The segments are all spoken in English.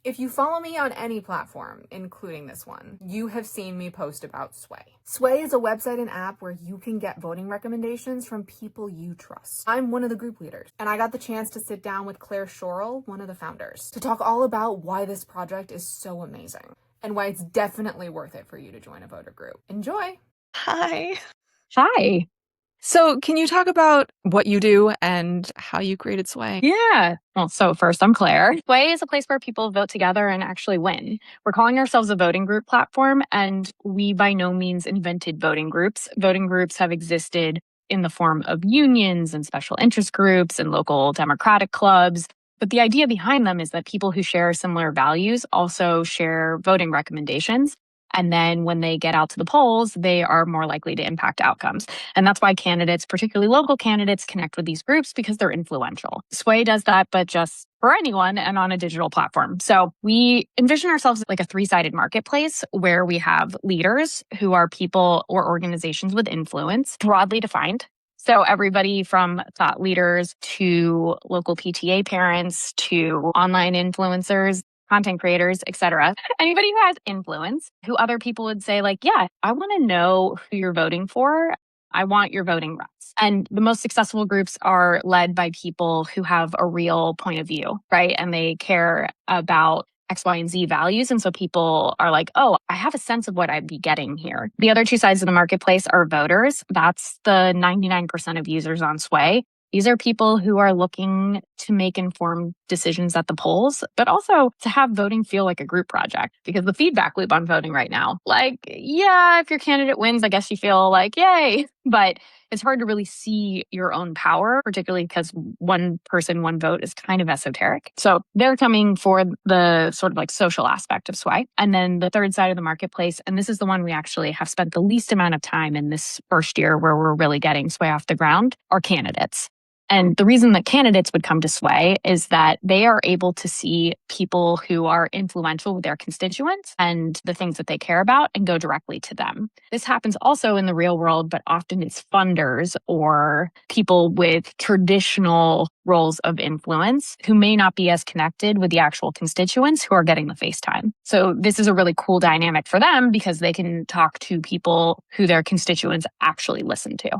If you follow me on any platform, including this one, you have seen me post about Sway. Sway is a website and app where you can get voting recommendations from people you trust. I'm one of the group leaders, and I got the chance to sit down with Claire Shorrell, one of the founders, to talk all about why this project is so amazing and why it's definitely worth it for you to join a voter group. Enjoy! Hi. Hi. So, can you talk about what you do and how you created Sway? Yeah. Well, so first, I'm Claire. Sway is a place where people vote together and actually win. We're calling ourselves a voting group platform, and we by no means invented voting groups. Voting groups have existed in the form of unions and special interest groups and local democratic clubs. But the idea behind them is that people who share similar values also share voting recommendations. And then when they get out to the polls, they are more likely to impact outcomes. And that's why candidates, particularly local candidates, connect with these groups because they're influential. Sway does that, but just for anyone and on a digital platform. So we envision ourselves like a three-sided marketplace where we have leaders who are people or organizations with influence, broadly defined. So everybody from thought leaders to local PTA parents to online influencers, content creators, etc. Anybody who has influence, who other people would say like, yeah, I want to know who you're voting for. I want your voting rights. And the most successful groups are led by people who have a real point of view, right? And they care about X, Y, and Z values. And so people are like, oh, I have a sense of what I'd be getting here. The other two sides of the marketplace are voters. That's the 99% of users on Sway. These are people who are looking to make informed decisions at the polls, but also to have voting feel like a group project. Because the feedback loop on voting right now, like, yeah, if your candidate wins, I guess you feel like, yay. But it's hard to really see your own power, particularly because one person, one vote is kind of esoteric. So they're coming for the sort of like social aspect of Sway. And then the third side of the marketplace, and this is the one we actually have spent the least amount of time in this first year where we're really getting Sway off the ground, are candidates. And the reason that candidates would come to Sway is that they are able to see people who are influential with their constituents and the things that they care about and go directly to them. This happens also in the real world, but often it's funders or people with traditional roles of influence who may not be as connected with the actual constituents who are getting the FaceTime. So this is a really cool dynamic for them because they can talk to people who their constituents actually listen to.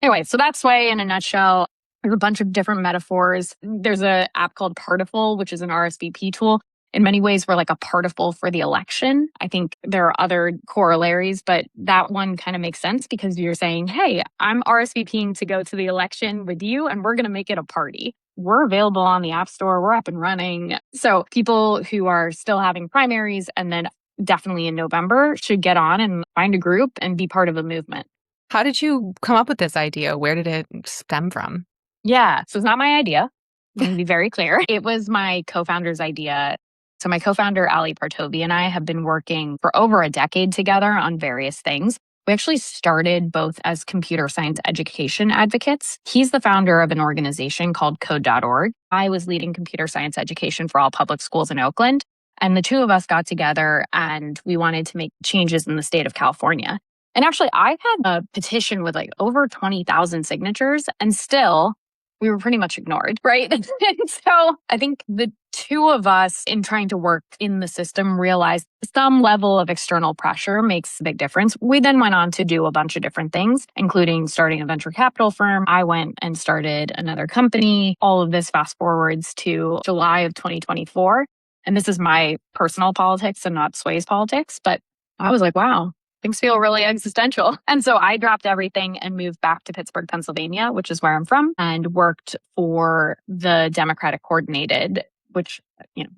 Anyway, so that's Sway in a nutshell. There's a bunch of different metaphors. There's an app called Partiful, which is an RSVP tool. In many ways, we're like a Partiful for the election. I think there are other corollaries, but that one kind of makes sense because you're saying, hey, I'm RSVPing to go to the election with you, and we're going to make it a party. We're available on the App Store. We're up and running. So people who are still having primaries and then definitely in November should get on and find a group and be part of a movement. How did you come up with this idea? Where did it stem from? Yeah, so it's not my idea. I'm going to be very clear. It was my co-founder's idea. So my co-founder, Ali Partovi, and I have been working for over a decade together on various things. We actually started both as computer science education advocates. He's the founder of an organization called Code.org. I was leading computer science education for all public schools in Oakland. And the two of us got together and we wanted to make changes in the state of California. And actually, I had a petition with like over 20,000 signatures and still we were pretty much ignored, right? And so I think the two of us in trying to work in the system realized some level of external pressure makes a big difference. We then went on to do a bunch of different things, including starting a venture capital firm. I went and started another company. All of this fast forwards to July of 2024. And this is my personal politics and not Sway's politics. But I was like, wow, things feel really existential. And so I dropped everything and moved back to Pittsburgh, Pennsylvania, which is where I'm from, and worked for the Democratic Coordinated, which,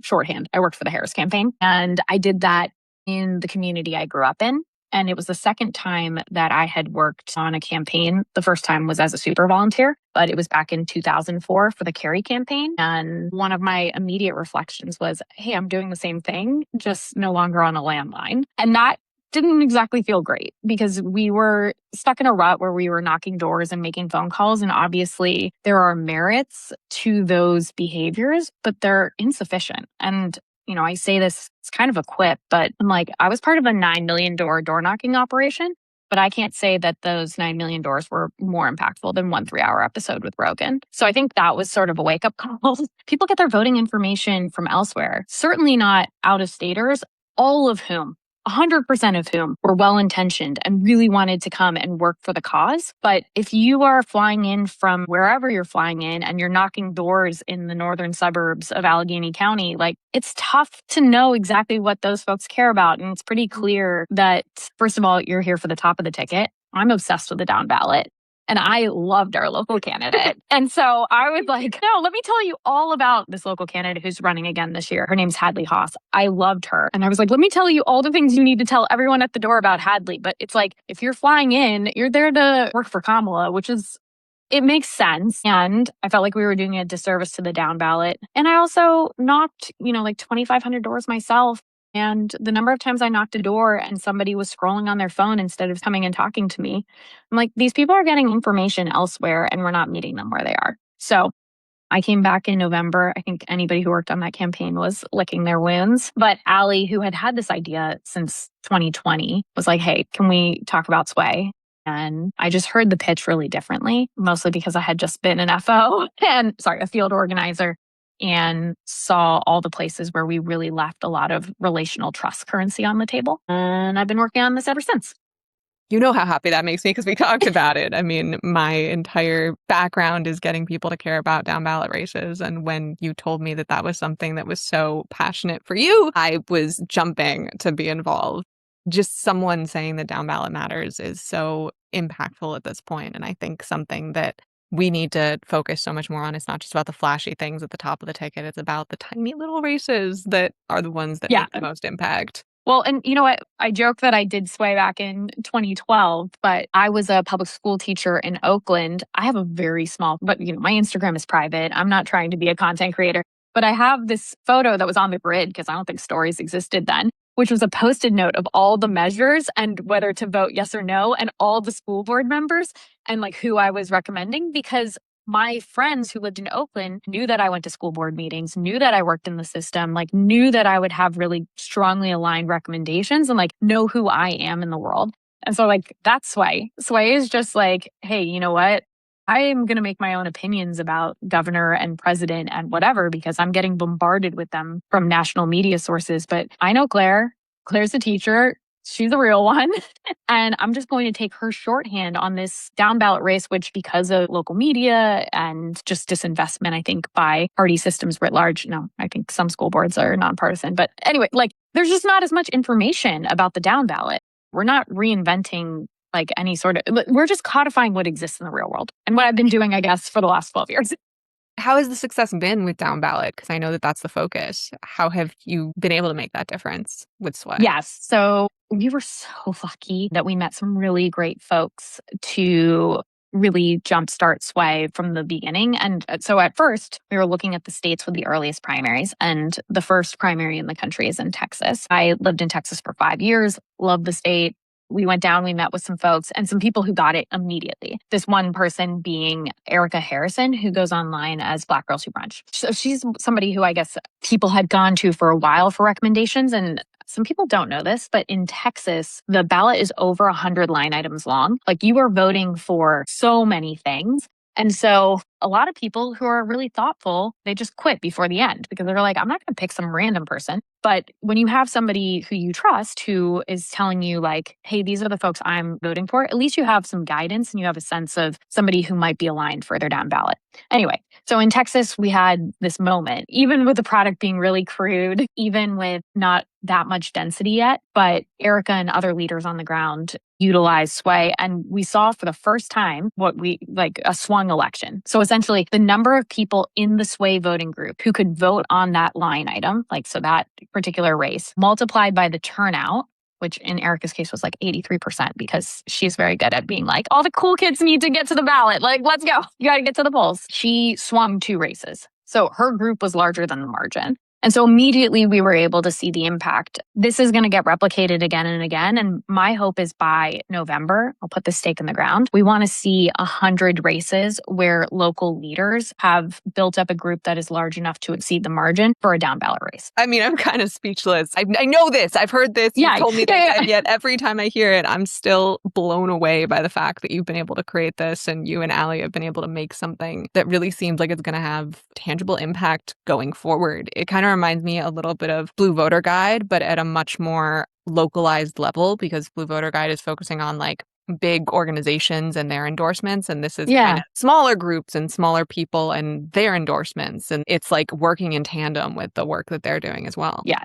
shorthand, I worked for the Harris campaign. And I did that in the community I grew up in. And it was the second time that I had worked on a campaign. The first time was as a super volunteer, but it was back in 2004 for the Kerry campaign. And one of my immediate reflections was, hey, I'm doing the same thing, just no longer on a landline. And that didn't exactly feel great because we were stuck in a rut where we were knocking doors and making phone calls. And obviously there are merits to those behaviors, but they're insufficient. And, I say this, it's kind of a quip, but I'm like, I was part of a $9 million door knocking operation, but I can't say that those 9 million doors were more impactful than one 3-hour episode with Rogan. So I think that was sort of a wake up call. People get their voting information from elsewhere, certainly not out of staters, all of whom 100% of whom were well-intentioned and really wanted to come and work for the cause. But if you are flying in from wherever you're flying in and you're knocking doors in the northern suburbs of Allegheny County, like it's tough to know exactly what those folks care about. And it's pretty clear that, first of all, you're here for the top of the ticket. I'm obsessed with the down ballot. And I loved our local candidate. And so I was like, no, let me tell you all about this local candidate who's running again this year. Her name's Hadley Haas. I loved her. And I was like, let me tell you all the things you need to tell everyone at the door about Hadley. But it's like, if you're flying in, you're there to work for Kamala, which is, it makes sense. And I felt like we were doing a disservice to the down ballot. And I also knocked, like 2,500 doors myself. And the number of times I knocked a door and somebody was scrolling on their phone instead of coming and talking to me, I'm like, these people are getting information elsewhere and we're not meeting them where they are. So I came back in November. I think anybody who worked on that campaign was licking their wounds. But Allie, who had this idea since 2020, was like, hey, can we talk about Sway? And I just heard the pitch really differently, mostly because I had just been an FO a field organizer, and saw all the places where we really left a lot of relational trust currency on the table. And I've been working on this ever since. You know how happy that makes me because we talked about it. I mean, my entire background is getting people to care about down ballot races. And when you told me that that was something that was so passionate for you, I was jumping to be involved. Just someone saying that down ballot matters is so impactful at this point. And I think something that we need to focus so much more on. It's not just about the flashy things at the top of the ticket. It's about the tiny little races that are the ones that make the most impact. Well, and you know what? I joke that I did Sway back in 2012, but I was a public school teacher in Oakland. I have a very small, but my Instagram is private. I'm not trying to be a content creator, but I have this photo that was on the grid because I don't think stories existed then, which was a Post-it note of all the measures and whether to vote yes or no and all the school board members and like who I was recommending, because my friends who lived in Oakland knew that I went to school board meetings, knew that I worked in the system, like knew that I would have really strongly aligned recommendations and like know who I am in the world. And so like that's Sway. Sway is just like, hey, you know what? I am going to make my own opinions about governor and president and whatever because I'm getting bombarded with them from national media sources. But I know Claire. Claire's a teacher. She's a real one. And I'm just going to take her shorthand on this down ballot race, which because of local media and just disinvestment, I think, by party systems writ large. No, I think some school boards are nonpartisan. But anyway, like there's just not as much information about the down ballot. We're not reinventing like any sort of, we're just codifying what exists in the real world and what I've been doing, I guess, for the last 12 years. How has the success been with down ballot? Because I know that that's the focus. How have you been able to make that difference with Sway? Yes. So we were so lucky that we met some really great folks to really jumpstart Sway from the beginning. And so at first, we were looking at the states with the earliest primaries. And the first primary in the country is in Texas. I lived in Texas for 5 years, loved the state. We went down, we met with some folks and some people who got it immediately. This one person being Erica Harrison, who goes online as Black Girls Who Brunch. So she's somebody who I guess people had gone to for a while for recommendations. And some people don't know this, but in Texas, the ballot is over 100 line items long. Like you are voting for so many things. And so a lot of people who are really thoughtful, they just quit before the end because they're like, I'm not going to pick some random person. But when you have somebody who you trust who is telling you like, hey, these are the folks I'm voting for, at least you have some guidance and you have a sense of somebody who might be aligned further down ballot. Anyway, so in Texas, we had this moment, even with the product being really crude, even with not that much density yet, but Erica and other leaders on the ground utilized Sway. And we saw for the first time what we like a swung election. So essentially the number of people in the Sway voting group who could vote on that line item, like so that particular race, multiplied by the turnout, which in Erica's case was like 83% because she's very good at being like, all the cool kids need to get to the ballot. Like, let's go. You got to get to the polls. She swung 2 races. So her group was larger than the margin. And so immediately we were able to see the impact. This is going to get replicated again and again. And my hope is by November, I'll put the stake in the ground. We want to see 100 races where local leaders have built up a group that is large enough to exceed the margin for a down ballot race. I mean, I'm kind of speechless. I know this. I've heard this. You've told me this. And yet every time I hear it, I'm still blown away by the fact that you've been able to create this and you and Allie have been able to make something that really seems like it's going to have tangible impact going forward. It kind of reminds me a little bit of Blue Voter Guide, but at a much more localized level, because Blue Voter Guide is focusing on like big organizations and their endorsements, and this is kind of smaller groups and smaller people and their endorsements, and it's like working in tandem with the work that they're doing as well. Yeah,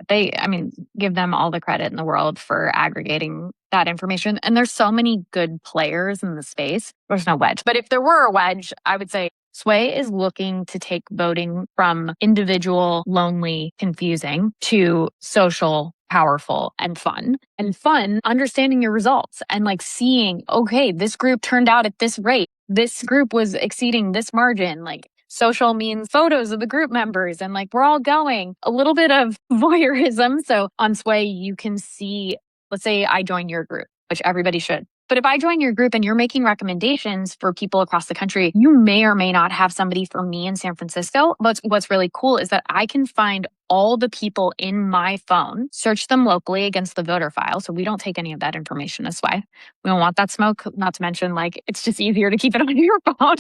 give them all the credit in the world for aggregating that information. And there's so many good players in the space. There's no wedge, but if there were a wedge, I would say Sway is looking to take voting from individual, lonely, confusing to social, powerful, and fun. And fun, understanding your results and like seeing, okay, this group turned out at this rate. This group was exceeding this margin. Like social means photos of the group members and like we're all going. A little bit of voyeurism. So on Sway, you can see, let's say I join your group, which everybody should. But if I join your group and you're making recommendations for people across the country, you may or may not have somebody for me in San Francisco. But what's really cool is that I can find all the people in my phone, search them locally against the voter file. So we don't take any of that information this way. We don't want that smoke, not to mention like it's just easier to keep it on your phone.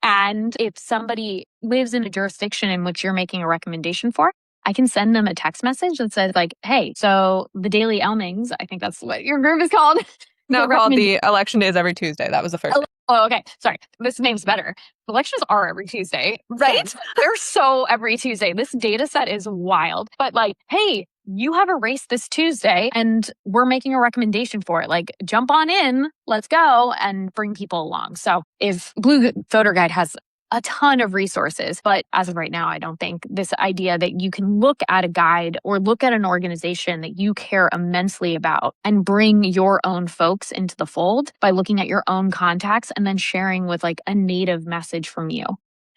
And if somebody lives in a jurisdiction in which you're making a recommendation for, I can send them a text message that says like, hey, so the Daily Elmings, I think that's what your group is called. No, called the Election Day is every Tuesday. That was the first. Oh, okay. Sorry. This name's better. Elections are every Tuesday, right? They're so every Tuesday. This data set is wild. But like, hey, you have a race this Tuesday and we're making a recommendation for it. Like, jump on in, let's go, and bring people along. So if Blue Voter Guide has a ton of resources. But as of right now, I don't think this idea that you can look at a guide or look at an organization that you care immensely about and bring your own folks into the fold by looking at your own contacts and then sharing with like a native message from you.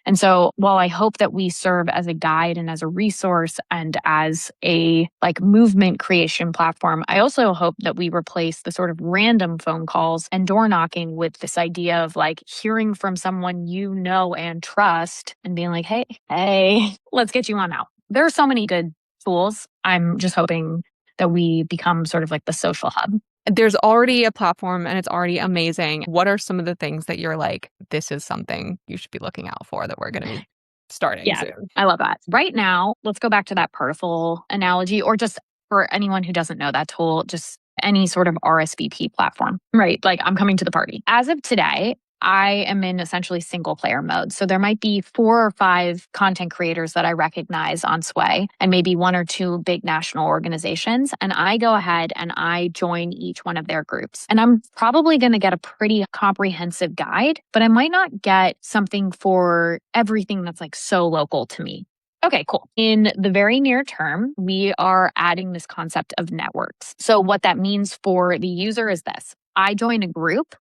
And so while I hope that we serve as a guide and as a resource and as a like movement creation platform, I also hope that we replace the sort of random phone calls and door knocking with this idea of like hearing from someone you know and trust and being like, hey, let's get you on out. There are so many good tools. I'm just hoping that we become sort of like the social hub. There's already a platform and it's already amazing. What are some of the things that you're like, this is something you should be looking out for that we're going to be starting soon? I love that. Right now, let's go back to that Partiful analogy, or just for anyone who doesn't know that tool, just any sort of RSVP platform, right? Like I'm coming to the party. As of today, I am in essentially single player mode. So there might be 4 or 5 content creators that I recognize on Sway and maybe 1 or 2 big national organizations. And I go ahead and I join each one of their groups. And I'm probably going to get a pretty comprehensive guide, but I might not get something for everything that's like so local to me. Okay, cool. In the very near term, we are adding this concept of networks. So what that means for the user is this. I join a group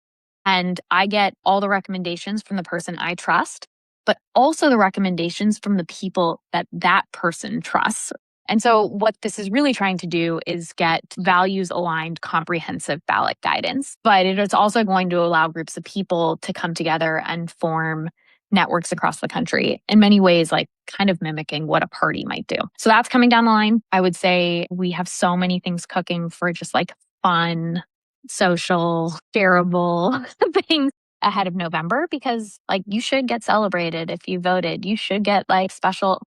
and I get all the recommendations from the person I trust, but also the recommendations from the people that that person trusts. And so what this is really trying to do is get values aligned, comprehensive ballot guidance. But it is also going to allow groups of people to come together and form networks across the country in many ways, like kind of mimicking what a party might do. So that's coming down the line. I would say we have so many things cooking for just like fun, social, shareable things ahead of November, because like you should get celebrated if you voted. You should get like special,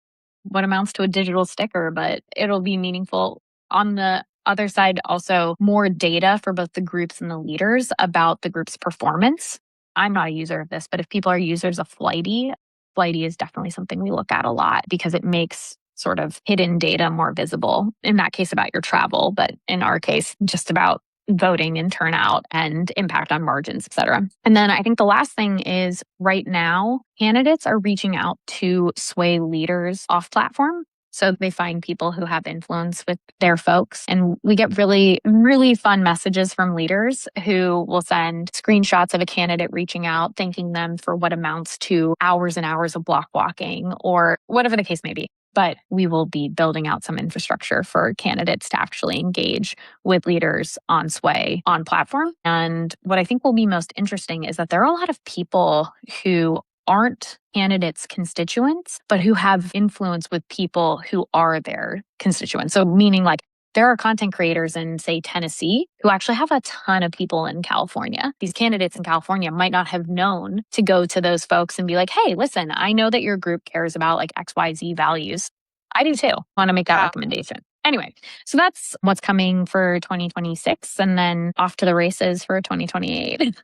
what amounts to a digital sticker, but it'll be meaningful. On the other side, also more data for both the groups and the leaders about the group's performance. I'm not a user of this, but if people are users of Flighty, Flighty is definitely something we look at a lot because it makes sort of hidden data more visible. In that case, about your travel, but in our case, just about voting and turnout and impact on margins, et cetera. And then I think the last thing is right now, candidates are reaching out to Sway leaders off platform. So they find people who have influence with their folks. And we get really, really fun messages from leaders who will send screenshots of a candidate reaching out, thanking them for what amounts to hours and hours of block walking or whatever the case may be. but we will be building out some infrastructure for candidates to actually engage with leaders on Sway on platform. And what I think will be most interesting is that there are a lot of people who aren't candidates' constituents, but who have influence with people who are their constituents. So meaning like there are content creators in, say, Tennessee who actually have a ton of people in California. These candidates in California might not have known to go to those folks and be like, hey, listen, I know that your group cares about like XYZ values. I do too. Want to make that recommendation. Anyway, so that's what's coming for 2026 and then off to the races for 2028.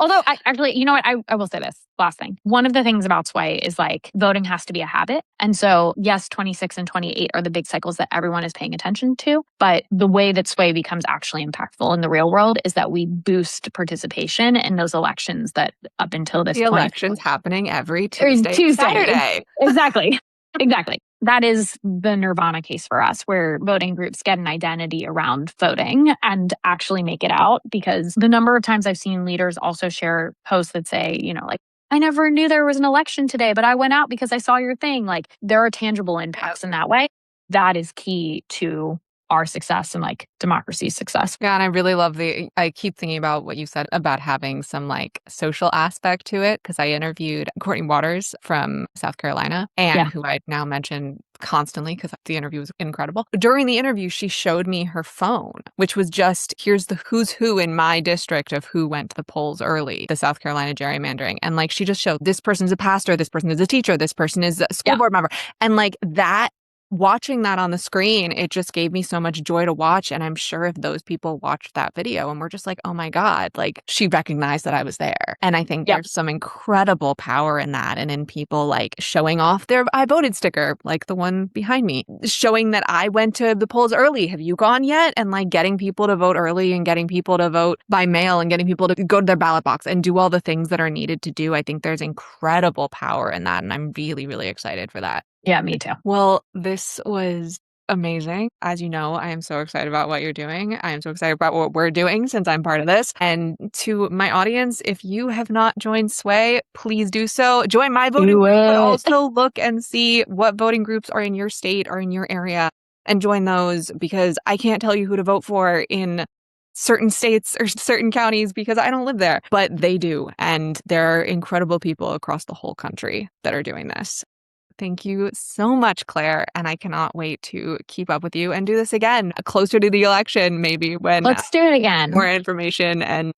Although, you know what? I will say this last thing. One of the things about Sway is like voting has to be a habit. And so, yes, 26 and 28 are the big cycles that everyone is paying attention to. But the way that Sway becomes actually impactful in the real world is that we boost participation in those elections that up until this point. The election's happening every Tuesday. Saturday. Exactly. Exactly. That is the Nirvana case for us, where voting groups get an identity around voting and actually make it out. Because the number of times I've seen leaders also share posts that say, you know, like, I never knew there was an election today, but I went out because I saw your thing. Like, there are tangible impacts in that way. That is key to our success and like democracy's success. Yeah, and I really love I keep thinking about what you said about having some like social aspect to it, because I interviewed Courtney Waters from South Carolina, and who I now mention constantly because the interview was incredible. During the interview, she showed me her phone, which was just, here's the who's who in my district of who went to the polls early, the South Carolina gerrymandering. And like, she just showed this person's a pastor, this person is a teacher, this person is a school board member. And like that, watching that on the screen, it just gave me so much joy to watch. And I'm sure if those people watched that video and were just like, oh my God, like she recognized that I was there. And I think there's some incredible power in that. And in people like showing off their I voted sticker, like the one behind me, showing that I went to the polls early. Have you gone yet? And like getting people to vote early and getting people to vote by mail and getting people to go to their ballot box and do all the things that are needed to do. I think there's incredible power in that. And I'm really, really excited for that. Yeah, me too. Well, this was amazing. As you know, I am so excited about what you're doing. I am so excited about what we're doing since I'm part of this. And to my audience, if you have not joined Sway, please do so. Join my voting group, but also look and see what voting groups are in your state or in your area and join those, because I can't tell you who to vote for in certain states or certain counties because I don't live there, but they do. And there are incredible people across the whole country that are doing this. Thank you so much, Claire. And I cannot wait to keep up with you and do this again closer to the election, maybe when let's do it again. More information and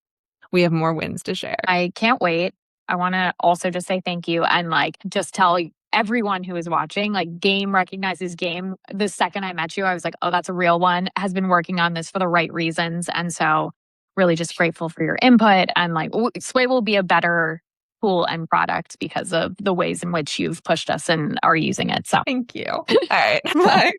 we have more wins to share. I can't wait. I want to also just say thank you and like just tell everyone who is watching, like Game recognizes Game. The second I met you, I was like, oh, that's a real one. Has been working on this for the right reasons. And so really just grateful for your input, and like Sway will be a better tool and product because of the ways in which you've pushed us and are using it. So thank you. All right. Bye.